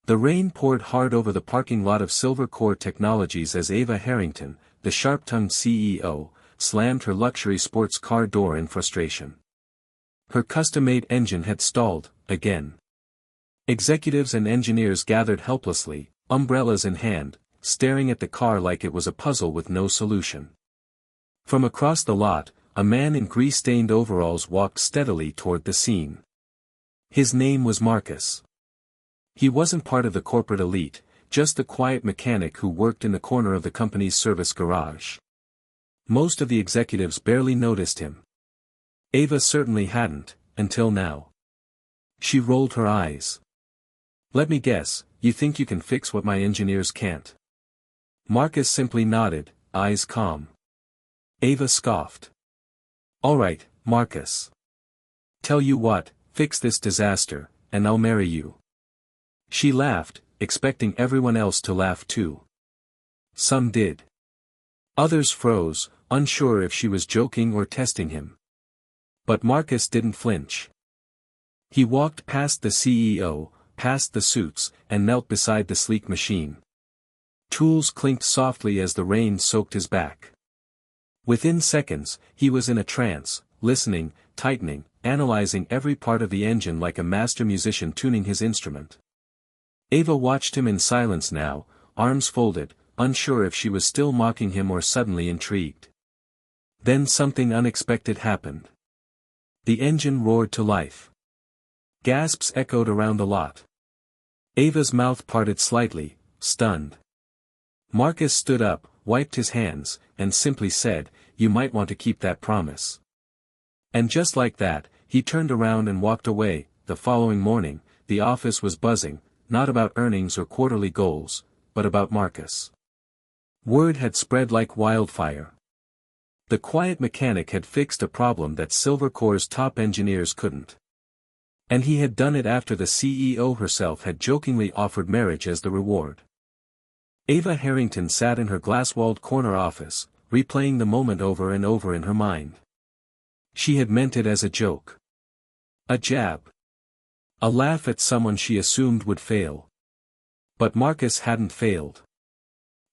The rain poured hard over the parking lot of Silver Core Technologies as Ava Harrington, the sharp-tongued CEO, slammed her luxury sports car door in frustration. Her custom-made engine had stalled, again. Executives and engineers gathered helplessly, umbrellas in hand, staring at the car like it was a puzzle with no solution. From across the lot, a man in grease-stained overalls walked steadily toward the scene. His name was Marcus. He wasn't part of the corporate elite, just the quiet mechanic who worked in the corner of the company's service garage. Most of the executives barely noticed him. Ava certainly hadn't, until now. She rolled her eyes. "Let me guess, you think you can fix what my engineers can't?" Marcus simply nodded, eyes calm. Ava scoffed. "All right, Marcus. Tell you what, fix this disaster, and I'll marry you." She laughed, expecting everyone else to laugh too. Some did. Others froze, unsure if she was joking or testing him. But Marcus didn't flinch. He walked past the CEO, past the suits, and knelt beside the sleek machine. Tools clinked softly as the rain soaked his back. Within seconds, he was in a trance, listening, tightening, analyzing every part of the engine like a master musician tuning his instrument. Ava watched him in silence now, arms folded, unsure if she was still mocking him or suddenly intrigued. Then something unexpected happened. The engine roared to life. Gasps echoed around the lot. Ava's mouth parted slightly, stunned. Marcus stood up, wiped his hands, and simply said, "You might want to keep that promise." And just like that, he turned around and walked away. The following morning, the office was buzzing, not about earnings or quarterly goals, but about Marcus. Word had spread like wildfire. The quiet mechanic had fixed a problem that Silver Core's top engineers couldn't. And he had done it after the CEO herself had jokingly offered marriage as the reward. Ava Harrington sat in her glass-walled corner office, replaying the moment over and over in her mind. She had meant it as a joke. A jab. A laugh at someone she assumed would fail. But Marcus hadn't failed.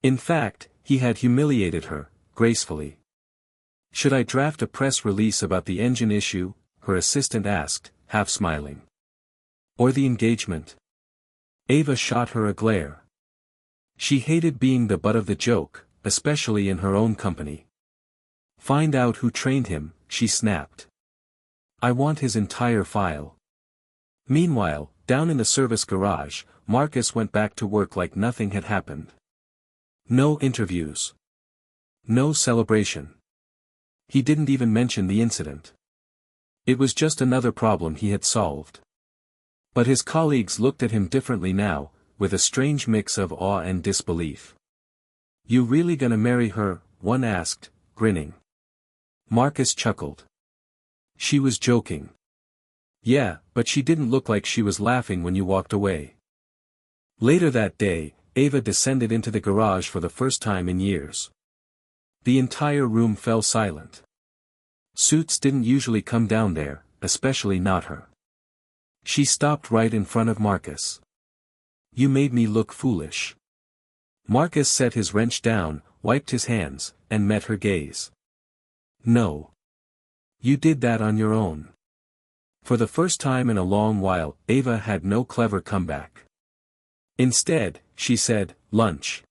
In fact, he had humiliated her, gracefully. "Should I draft a press release about the engine issue?" her assistant asked, half smiling. "Or the engagement?" Ava shot her a glare. She hated being the butt of the joke, especially in her own company. "Find out who trained him," she snapped. "I want his entire file." Meanwhile, down in the service garage, Marcus went back to work like nothing had happened. No interviews. No celebration. He didn't even mention the incident. It was just another problem he had solved. But his colleagues looked at him differently now, with a strange mix of awe and disbelief. "You really gonna marry her?" one asked, grinning. Marcus chuckled. "She was joking." "Yeah, but she didn't look like she was laughing when you walked away." Later that day, Ava descended into the garage for the first time in years. The entire room fell silent. Suits didn't usually come down there, especially not her. She stopped right in front of Marcus. "You made me look foolish." Marcus set his wrench down, wiped his hands, and met her gaze. "No. You did that on your own." For the first time in a long while, Ava had no clever comeback. Instead, she said, "Lunch.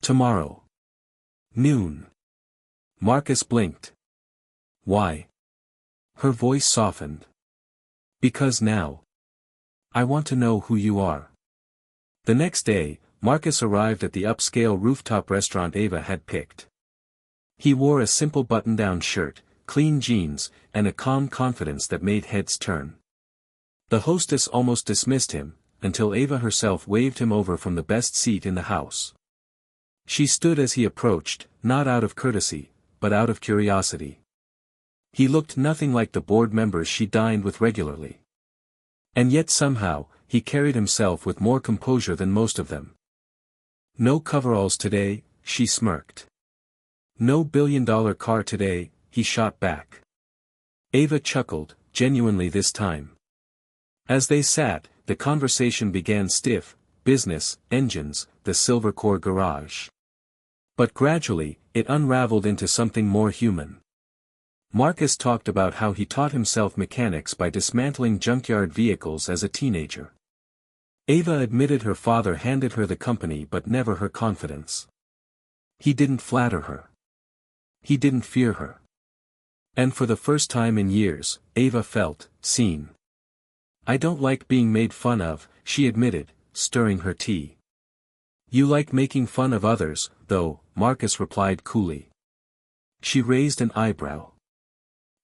Tomorrow. Noon." Marcus blinked. "Why?" Her voice softened. "Because now. I want to know who you are." The next day, Marcus arrived at the upscale rooftop restaurant Ava had picked. He wore a simple button-down shirt, clean jeans, and a calm confidence that made heads turn. The hostess almost dismissed him, until Ava herself waved him over from the best seat in the house. She stood as he approached, not out of courtesy, but out of curiosity. He looked nothing like the board members she dined with regularly. And yet somehow, he carried himself with more composure than most of them. "No coveralls today," she smirked. "No billion-dollar car today," he shot back. Ava chuckled, genuinely this time. As they sat, the conversation began stiff, business, engines, the silver core garage. But gradually, it unraveled into something more human. Marcus talked about how he taught himself mechanics by dismantling junkyard vehicles as a teenager. Ava admitted her father handed her the company but never her confidence. He didn't flatter her. He didn't fear her. And for the first time in years, Ava felt seen. "I don't like being made fun of," she admitted, stirring her tea. "You like making fun of others, though," Marcus replied coolly. She raised an eyebrow.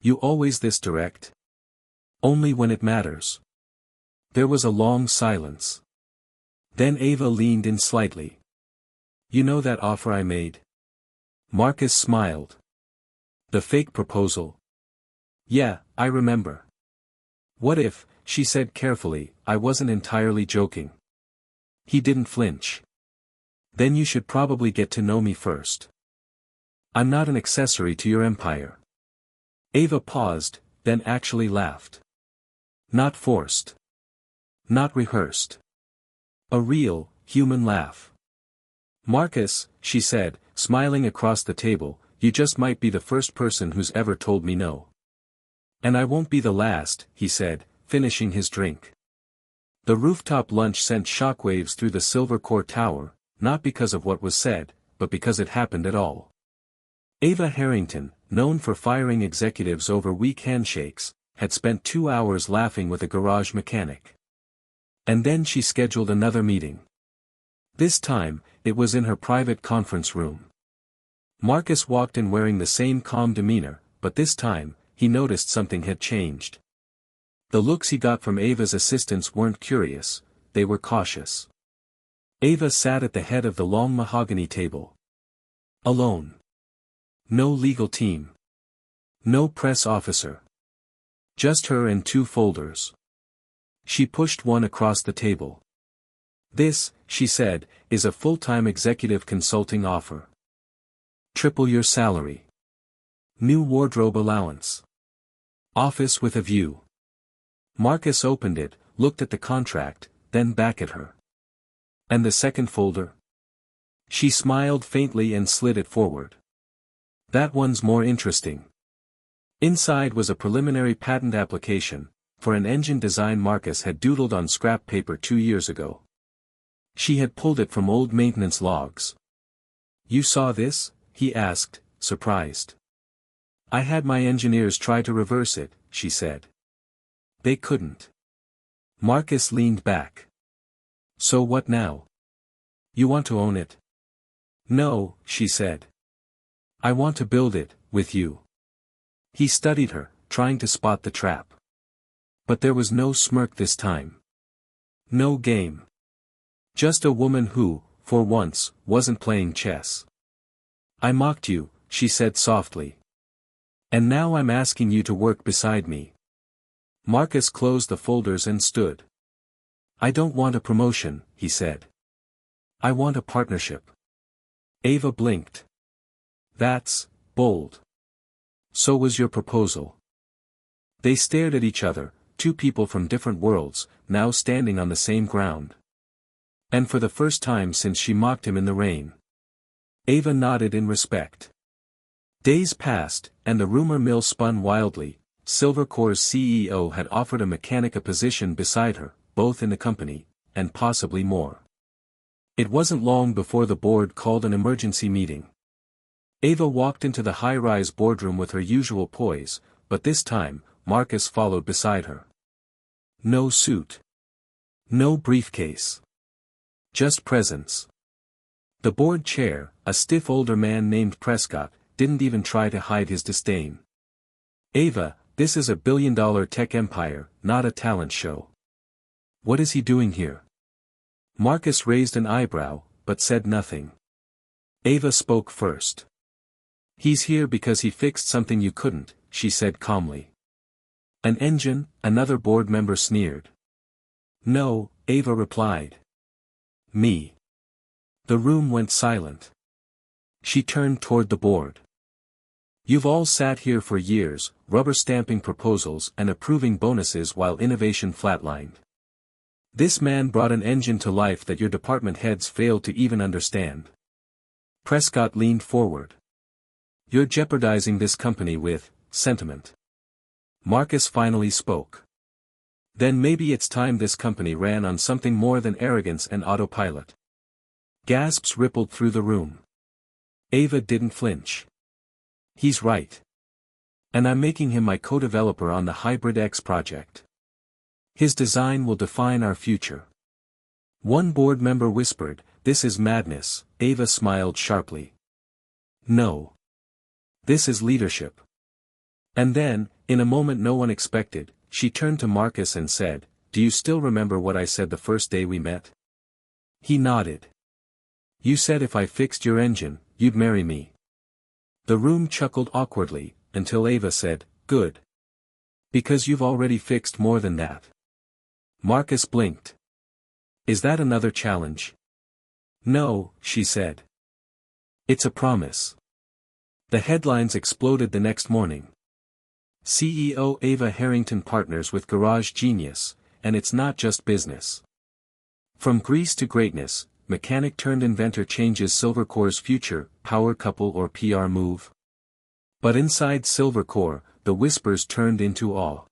"You always this direct?" "Only when it matters." There was a long silence. Then Ava leaned in slightly. "You know that offer I made?" Marcus smiled. "The fake proposal?" "Yeah, I remember." "What if," she said carefully, "I wasn't entirely joking?" He didn't flinch. "Then you should probably get to know me first. I'm not an accessory to your empire." Ava paused, then actually laughed. Not forced. Not rehearsed. A real, human laugh. "Marcus," she said, smiling across the table, "you just might be the first person who's ever told me no." "And I won't be the last," he said, finishing his drink. The rooftop lunch sent shockwaves through the Silver Core Tower, not because of what was said, but because it happened at all. Ava Harrington, known for firing executives over weak handshakes, had spent 2 hours laughing with a garage mechanic. And then she scheduled another meeting. This time, it was in her private conference room. Marcus walked in wearing the same calm demeanor, but this time, he noticed something had changed. The looks he got from Ava's assistants weren't curious, they were cautious. Ava sat at the head of the long mahogany table. Alone. No legal team. No press officer. Just her and 2 folders. She pushed one across the table. "This," she said, "is a full-time executive consulting offer. Triple your salary. New wardrobe allowance. Office with a view." Marcus opened it, looked at the contract, then back at her. "And the second folder?" She smiled faintly and slid it forward. "That one's more interesting." Inside was a preliminary patent application, for an engine design Marcus had doodled on scrap paper 2 years ago. She had pulled it from old maintenance logs. "You saw this?" he asked, surprised. "I had my engineers try to reverse it," she said. "They couldn't." Marcus leaned back. "So what now? You want to own it?" "No," she said. "I want to build it, with you." He studied her, trying to spot the trap. But there was no smirk this time. No game. Just a woman who, for once, wasn't playing chess. "I mocked you," she said softly. "And now I'm asking you to work beside me." Marcus closed the folders and stood. "I don't want a promotion," he said. "I want a partnership." Ava blinked. "That's bold. So was your proposal." They stared at each other, 2 people from different worlds, now standing on the same ground. And for the first time since she mocked him in the rain. Ava nodded in respect. Days passed, and the rumor mill spun wildly. Silver Core's CEO had offered a mechanic a position beside her, both in the company, and possibly more. It wasn't long before the board called an emergency meeting. Ava walked into the high-rise boardroom with her usual poise, but this time, Marcus followed beside her. No suit. No briefcase. Just presence. The board chair, a stiff older man named Prescott, didn't even try to hide his disdain. "Ava, this is a billion-dollar tech empire, not a talent show. What is he doing here?" Marcus raised an eyebrow, but said nothing. Ava spoke first. "He's here because he fixed something you couldn't," she said calmly. "An engine?" another board member sneered. "No," Ava replied. "Me." The room went silent. She turned toward the board. "You've all sat here for years, rubber-stamping proposals and approving bonuses while innovation flatlined. This man brought an engine to life that your department heads failed to even understand. Prescott leaned forward. You're jeopardizing this company with sentiment. Marcus finally spoke. Then maybe it's time this company ran on something more than arrogance and autopilot. Gasps rippled through the room. Ava didn't flinch. He's right. And I'm making him my co-developer on the Hybrid X project. His design will define our future. One board member whispered, "This is madness." Ava smiled sharply. No. This is leadership. And then, in a moment no one expected, she turned to Marcus and said, "Do you still remember what I said the first day we met?" He nodded. "You said if I fixed your engine, you'd marry me." The room chuckled awkwardly, until Ava said, "Good. Because you've already fixed more than that." Marcus blinked. "Is that another challenge?" "No," she said. "It's a promise." The headlines exploded the next morning. CEO Ava Harrington partners with Garage Genius, and it's not just business. From Greece to greatness, mechanic turned inventor changes Silvercore's future, power couple or PR move. But inside Silvercore, the whispers turned into awe.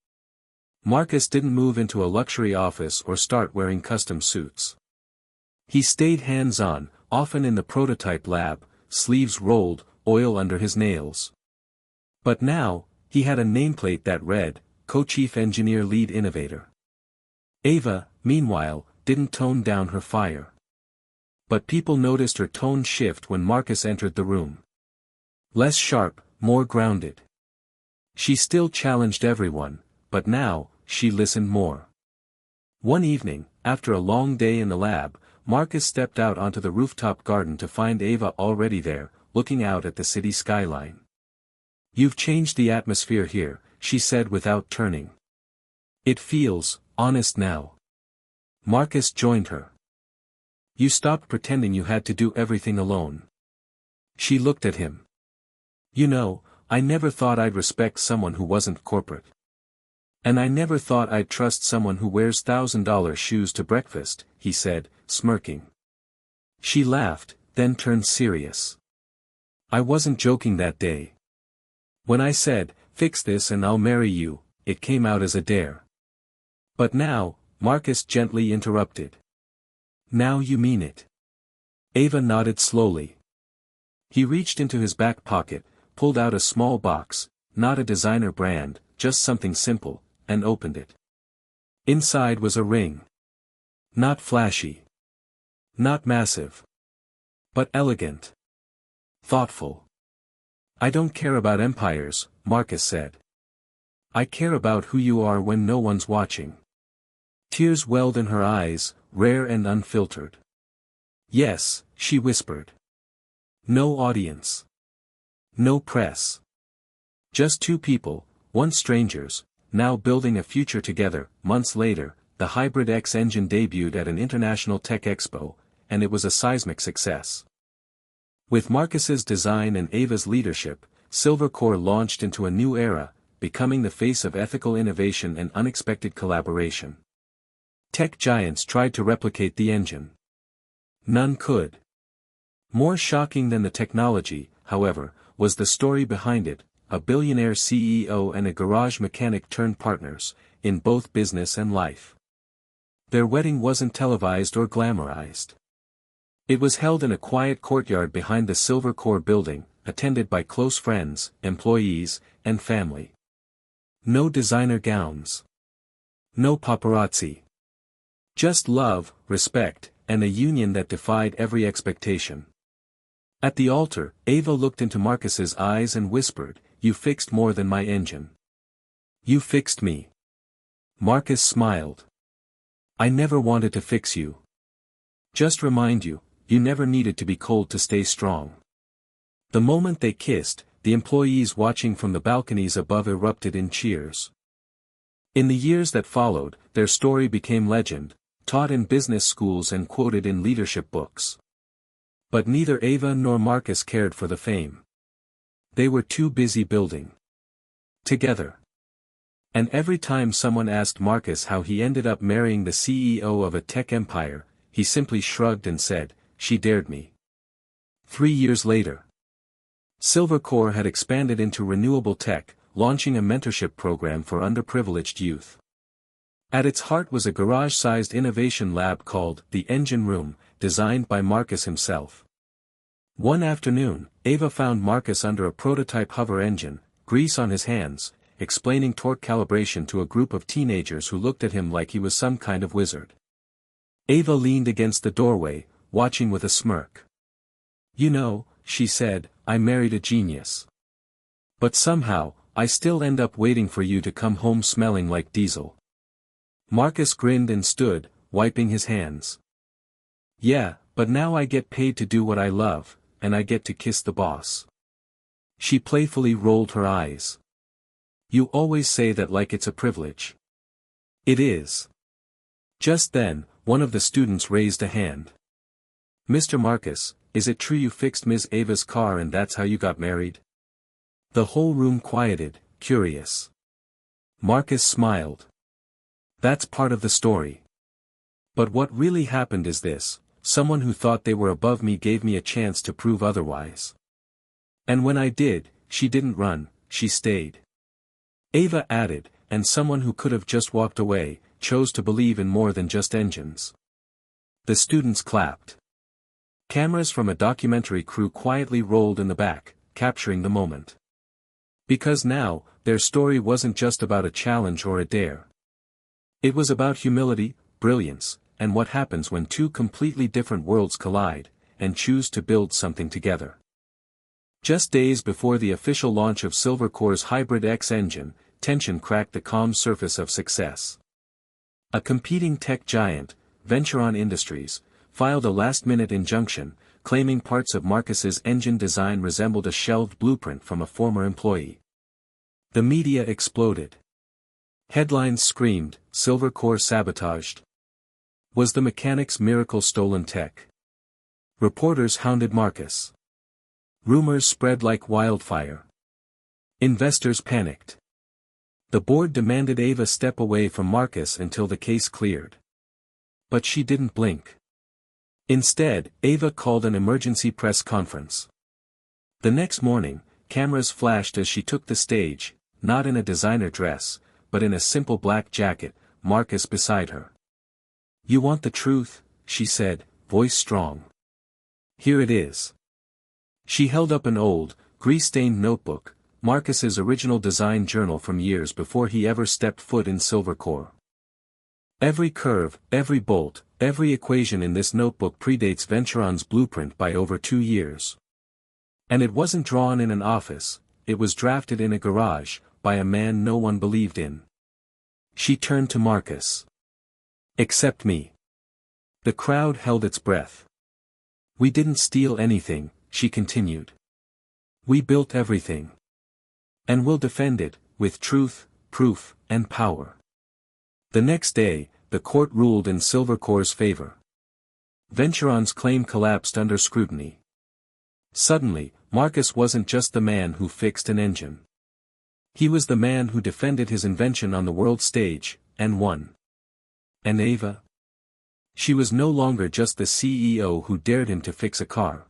Marcus didn't move into a luxury office or start wearing custom suits. He stayed hands-on, often in the prototype lab, sleeves rolled, oil under his nails. But now, he had a nameplate that read, Co-Chief Engineer Lead Innovator. Ava, meanwhile, didn't tone down her fire. But people noticed her tone shift when Marcus entered the room. Less sharp, more grounded. She still challenged everyone, but now, she listened more. One evening, after a long day in the lab, Marcus stepped out onto the rooftop garden to find Ava already there, looking out at the city skyline. "You've changed the atmosphere here," she said without turning. "It feels honest now." Marcus joined her. "You stopped pretending you had to do everything alone." She looked at him. "You know, I never thought I'd respect someone who wasn't corporate. And I never thought I'd trust someone who wears $1,000 shoes to breakfast," he said, smirking. She laughed, then turned serious. "I wasn't joking that day. When I said, 'Fix this and I'll marry you,' it came out as a dare." "But now," Marcus gently interrupted. "Now you mean it." Ava nodded slowly. He reached into his back pocket, pulled out a small box, not a designer brand, just something simple, and opened it. Inside was a ring. Not flashy. Not massive. But elegant. Thoughtful. "I don't care about empires," Marcus said. "I care about who you are when no one's watching." Tears welled in her eyes, rare and unfiltered. "Yes," she whispered. "No audience. No press. Just two people, once strangers, now building a future together." Months later, the Hybrid X engine debuted at an international tech expo, and it was a seismic success. With Marcus's design and Ava's leadership, Silvercore launched into a new era, becoming the face of ethical innovation and unexpected collaboration. Tech giants tried to replicate the engine. None could. More shocking than the technology, however, was the story behind it: a billionaire CEO and a garage mechanic turned partners, in both business and life. Their wedding wasn't televised or glamorized. It was held in a quiet courtyard behind the Silvercore building, attended by close friends, employees, and family. No designer gowns. No paparazzi. Just love, respect, and a union that defied every expectation. At the altar, Ava looked into Marcus's eyes and whispered, "You fixed more than my engine. You fixed me." Marcus smiled. "I never wanted to fix you. Just remind you, you never needed to be cold to stay strong." The moment they kissed, the employees watching from the balconies above erupted in cheers. In the years that followed, their story became legend, taught in business schools and quoted in leadership books. But neither Ava nor Marcus cared for the fame. They were too busy building. Together. And every time someone asked Marcus how he ended up marrying the CEO of a tech empire, he simply shrugged and said, "She dared me." 3 years later, Silvercore had expanded into renewable tech, launching a mentorship program for underprivileged youth. At its heart was a garage-sized innovation lab called the Engine Room, designed by Marcus himself. One afternoon, Ava found Marcus under a prototype hover engine, grease on his hands, explaining torque calibration to a group of teenagers who looked at him like he was some kind of wizard. Ava leaned against the doorway, watching with a smirk. "You know," she said, "I married a genius. But somehow, I still end up waiting for you to come home smelling like diesel." Marcus grinned and stood, wiping his hands. "Yeah, but now I get paid to do what I love, and I get to kiss the boss." She playfully rolled her eyes. "You always say that like it's a privilege." "It is." Just then, one of the students raised a hand. "Mr. Marcus, is it true you fixed Ms. Ava's car and that's how you got married?" The whole room quieted, curious. Marcus smiled. "That's part of the story. But what really happened is this: someone who thought they were above me gave me a chance to prove otherwise. And when I did, she didn't run, she stayed." Ava added, "And someone who could have just walked away, chose to believe in more than just engines." The students clapped. Cameras from a documentary crew quietly rolled in the back, capturing the moment. Because now, their story wasn't just about a challenge or a dare. It was about humility, brilliance, and what happens when two completely different worlds collide, and choose to build something together. Just days before the official launch of Silvercore's Hybrid X engine, tension cracked the calm surface of success. A competing tech giant, Venturon Industries, filed a last-minute injunction, claiming parts of Marcus's engine design resembled a shelved blueprint from a former employee. The media exploded. Headlines screamed, "Silvercore sabotaged." Was the mechanic's miracle stolen tech? Reporters hounded Marcus. Rumors spread like wildfire. Investors panicked. The board demanded Ava step away from Marcus until the case cleared. But she didn't blink. Instead, Ava called an emergency press conference. The next morning, cameras flashed as she took the stage, not in a designer dress, but in a simple black jacket, Marcus beside her. "You want the truth?" she said, voice strong. "Here it is." She held up an old, grease-stained notebook, Marcus's original design journal from years before he ever stepped foot in Silvercore. Every curve, every bolt, every equation in this notebook predates Venturon's blueprint by over 2 years. And it wasn't drawn in an office, it was drafted in a garage, by a man no one believed in. She turned to Marcus. "Except me." The crowd held its breath. "We didn't steal anything," she continued. "We built everything. And we'll defend it, with truth, proof, and power." The next day, the court ruled in Silvercore's favor. Venturon's claim collapsed under scrutiny. Suddenly, Marcus wasn't just the man who fixed an engine. He was the man who defended his invention on the world stage, and won. And Ava? She was no longer just the CEO who dared him to fix a car.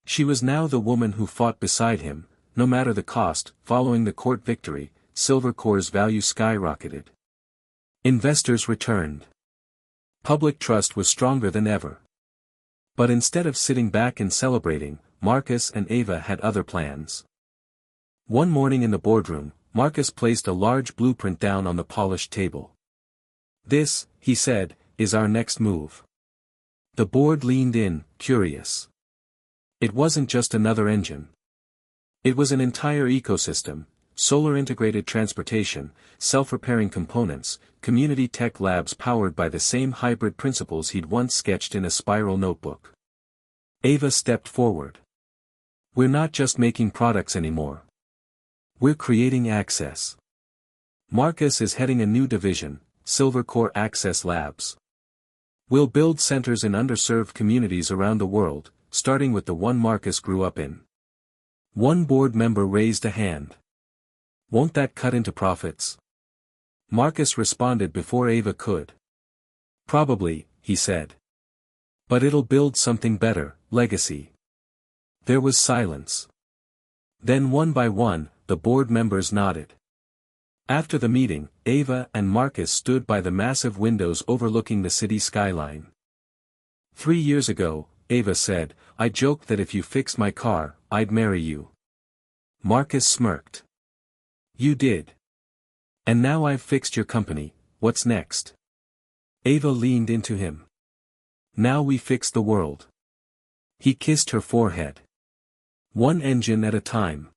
She was now the woman who fought beside him, no matter the cost. Following the court victory, Silvercore's value skyrocketed. Investors returned. Public trust was stronger than ever. But instead of sitting back and celebrating, Marcus and Ava had other plans. One morning in the boardroom, Marcus placed a large blueprint down on the polished table. "This," he said, "is our next move." The board leaned in, curious. It wasn't just another engine. It was an entire ecosystem: solar-integrated transportation, self-repairing components, community tech labs powered by the same hybrid principles he'd once sketched in a spiral notebook. Ava stepped forward. "We're not just making products anymore. We're creating access." Marcus is heading a new division, Silvercore Access Labs. "We'll build centers in underserved communities around the world, starting with the one Marcus grew up in." One board member raised a hand. "Won't that cut into profits?" Marcus responded before Ava could. Probably, he said. But it'll build something better, legacy. There was silence. Then one by one, the board members nodded. After the meeting, Ava and Marcus stood by the massive windows overlooking the city skyline. 3 years ago, Ava said, I joked that if you fixed my car, I'd marry you. Marcus smirked. You did. And now I've fixed your company, what's next? Ava leaned into him. Now we fix the world. He kissed her forehead. One engine at a time.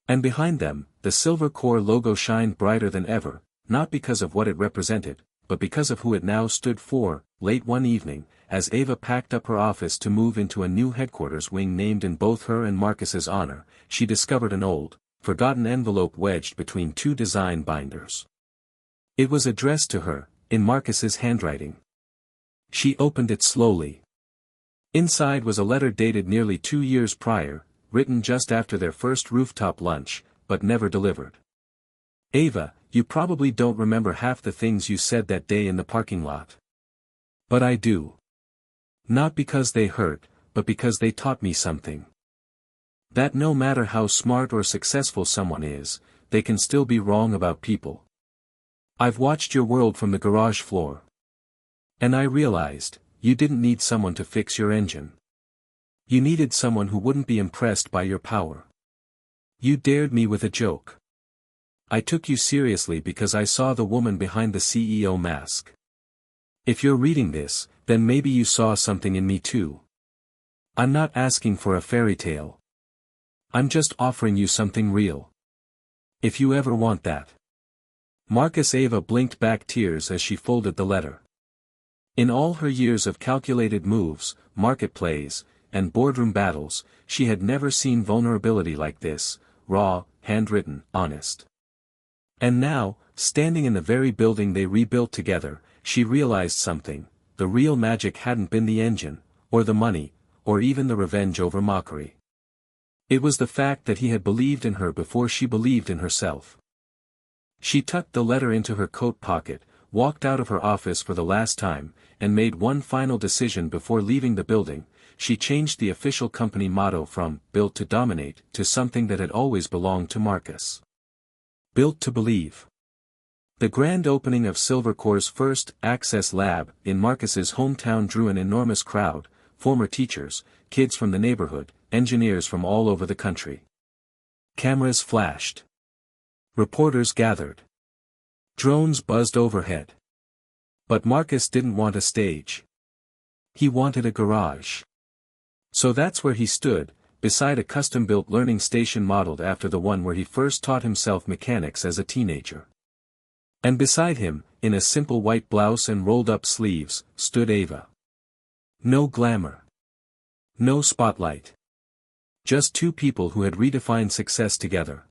And behind them, the silver core logo shined brighter than ever, not because of what it represented, but because of who it now stood for. Late one evening, as Ava packed up her office to move into a new headquarters wing named in both her and Marcus's honor, she discovered an old, forgotten envelope wedged between two design binders. It was addressed to her, in Marcus's handwriting. She opened it slowly. Inside was a letter dated nearly 2 years prior, written just after their first rooftop lunch, but never delivered. Ava, you probably don't remember half the things you said that day in the parking lot. But I do. Not because they hurt, but because they taught me something. That no matter how smart or successful someone is, they can still be wrong about people. I've watched your world from the garage floor. And I realized, you didn't need someone to fix your engine. You needed someone who wouldn't be impressed by your power. You dared me with a joke. I took you seriously because I saw the woman behind the CEO mask. If you're reading this, then maybe you saw something in me too. I'm not asking for a fairy tale. I'm just offering you something real. If you ever want that. Marcus. Ava blinked back tears as she folded the letter. In all her years of calculated moves, market plays, and boardroom battles, she had never seen vulnerability like this, raw, handwritten, honest. And now, standing in the very building they rebuilt together, she realized something. The real magic hadn't been the engine, or the money, or even the revenge over mockery. It was the fact that he had believed in her before she believed in herself. She tucked the letter into her coat pocket, walked out of her office for the last time, and made one final decision before leaving the building. She changed the official company motto from "Built to Dominate" to something that had always belonged to Marcus. Built to Believe. The grand opening of Silvercore's first Access Lab in Marcus's hometown drew an enormous crowd, former teachers, kids from the neighborhood, engineers from all over the country. Cameras flashed. Reporters gathered. Drones buzzed overhead. But Marcus didn't want a stage. He wanted a garage. So that's where he stood, beside a custom-built learning station modeled after the one where he first taught himself mechanics as a teenager. And beside him, in a simple white blouse and rolled-up sleeves, stood Ava. No glamour. No spotlight. Just two people who had redefined success together.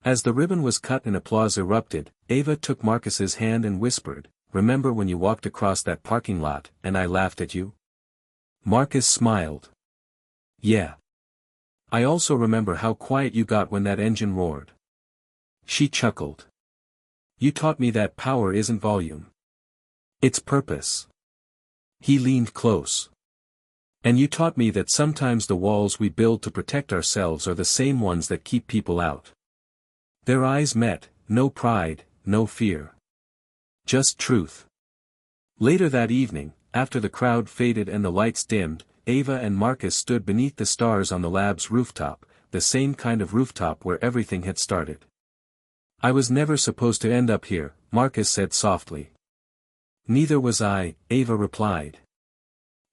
As the ribbon was cut and applause erupted, Ava took Marcus's hand and whispered, "Remember when you walked across that parking lot, and I laughed at you?" Marcus smiled. "Yeah. I also remember how quiet you got when that engine roared." She chuckled. "You taught me that power isn't volume. It's purpose." He leaned close. "And you taught me that sometimes the walls we build to protect ourselves are the same ones that keep people out." Their eyes met, no pride, no fear. Just truth. Later that evening, after the crowd faded and the lights dimmed, Ava and Marcus stood beneath the stars on the lab's rooftop, the same kind of rooftop where everything had started. "I was never supposed to end up here," Marcus said softly. "Neither was I," Ava replied.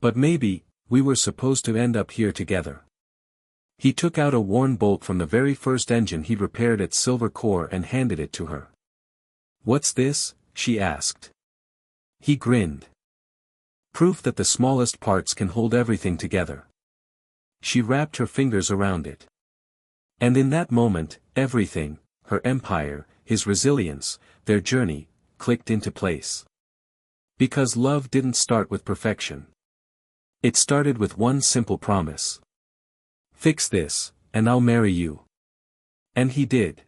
"But maybe, we were supposed to end up here together." He took out a worn bolt from the very first engine he'd repaired at Silver Core and handed it to her. "What's this?" she asked. He grinned. "Proof that the smallest parts can hold everything together." She wrapped her fingers around it. And in that moment, everything, her empire, his resilience, their journey, clicked into place. Because love didn't start with perfection. It started with one simple promise. "Fix this, and I'll marry you." And he did.